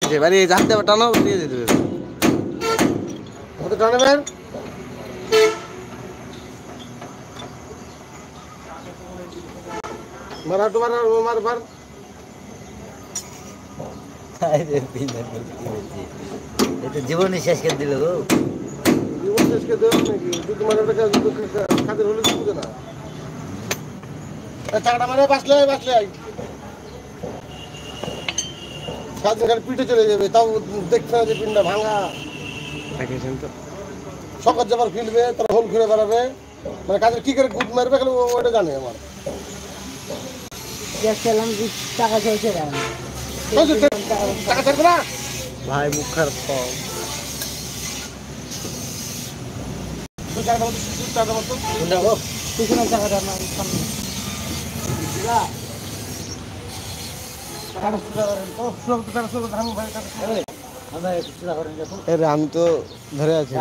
দিছে বাড়ি জানতে টানো দিয়ে দিতে কত টানবেন মারা তো মার জীবনই শেষ করে দিল গো জীবন শেষ করে দেবো নাকি তোমার খাদের হলে বুঝে না টাকাটা মানে বাঁচলে সারাদিন খালি পিঠে চলে যাবে তাও দেখতে হবে যে পিঠটা ভাঙা দেখেছেন তো সকল যাবার ফিরবে তারা হোল ঘুরে বেড়াবে মানে কাজের কি করে গুদ মারবে খালি ওটা জানে আমার টাকা চলছে টাকা ছাড়বে না ভাই মুখ খারাপ কম আমি তো ধরে আছি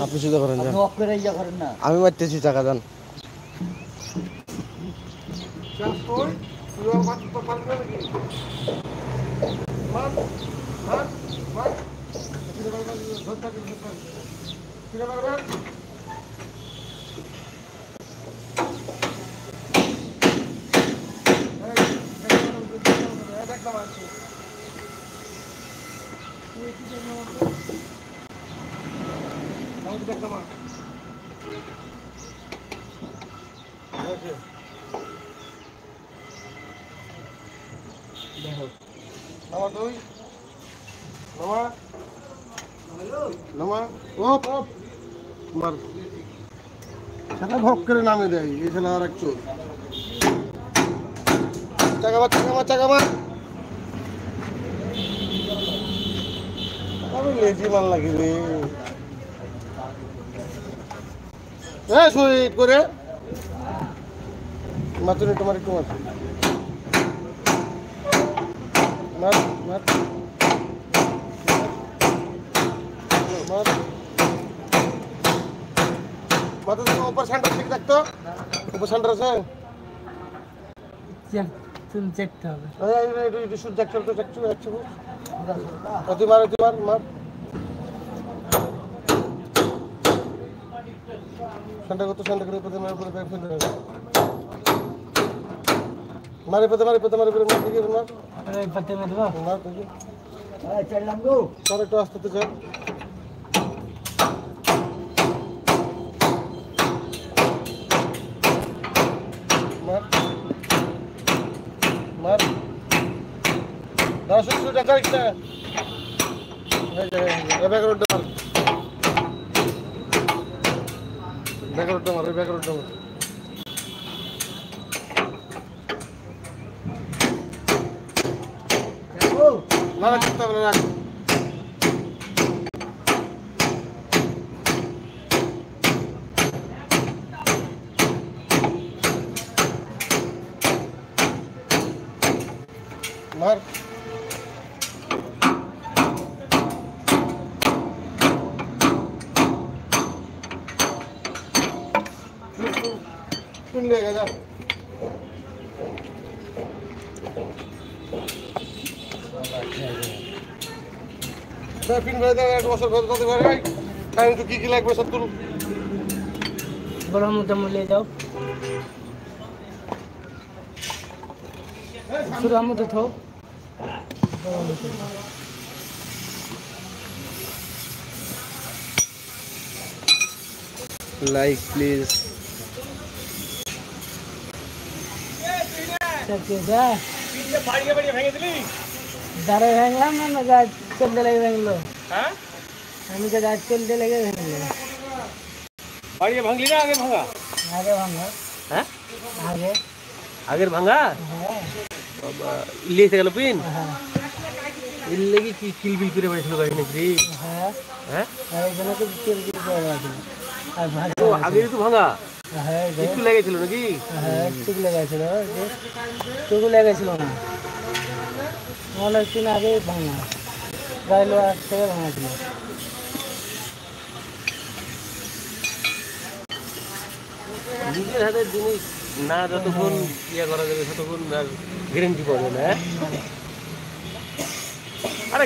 আপনি সুদা করেন আমি মারতেছি টাকা দেন ভোগ করে নামে দেয় এই ছেলে আর এক চোর টাকা মার আমি লেজি মান লাগিবে সুইট করে মাতুন একটু মার ऊपर सेंटर ठीक रखतो ऊपर सेंटर আছে তুমি চেকতে হবে এই শুট চেক করতে চেক তুই মার সেন্টার করতে সেন্টার করে পথে মার ব্যাক ফেলে মারে পথে মার দিকে মার আরে পথে মার দাও মার তুই চললাম গো তোর একটু আস্তে চল মার দাও শুধু টাকা রাখতে এই ব্যাকগ্রাউন্ড মার না করতে হবে না মার पिन ले गया तो पिन भेज दे एक बस भेज दे भाई टाइम तो की लागबे सब तुम बड़ा मुद्दा ले जाओ शुरू हम तो थो लाइक प्लीज चकेदा ये फाड़िया बढ़िया भांगे दिली दारे भांगला ना गाज चल दे लगे भांगलो हां हम के गाज चल दे लगे भांगलो फाड़िया भांगली ना आगे भांगा हैं आगे भांगा हां बाबा इल्ली से गलो पिन हां इल्ली की किल बिल करे बैठलो गाड़ी ने जी हां अरे जना तो किल बिल करे बैठलो আর ভালো তো আগে তো ভাঙা হ্যাঁ একটু লেগেছিল নাকি হ্যাঁ একটু লেগেছিল একটু লেগেছিল না অনেক দিন আগে ভাঙা গাইলো আর থেকে ভাঙা ছিল নিজের হাতের জিনিস না যতক্ষণ ইয়ে করা যাবে ততক্ষণ গ্যারান্টি পাবে না আরে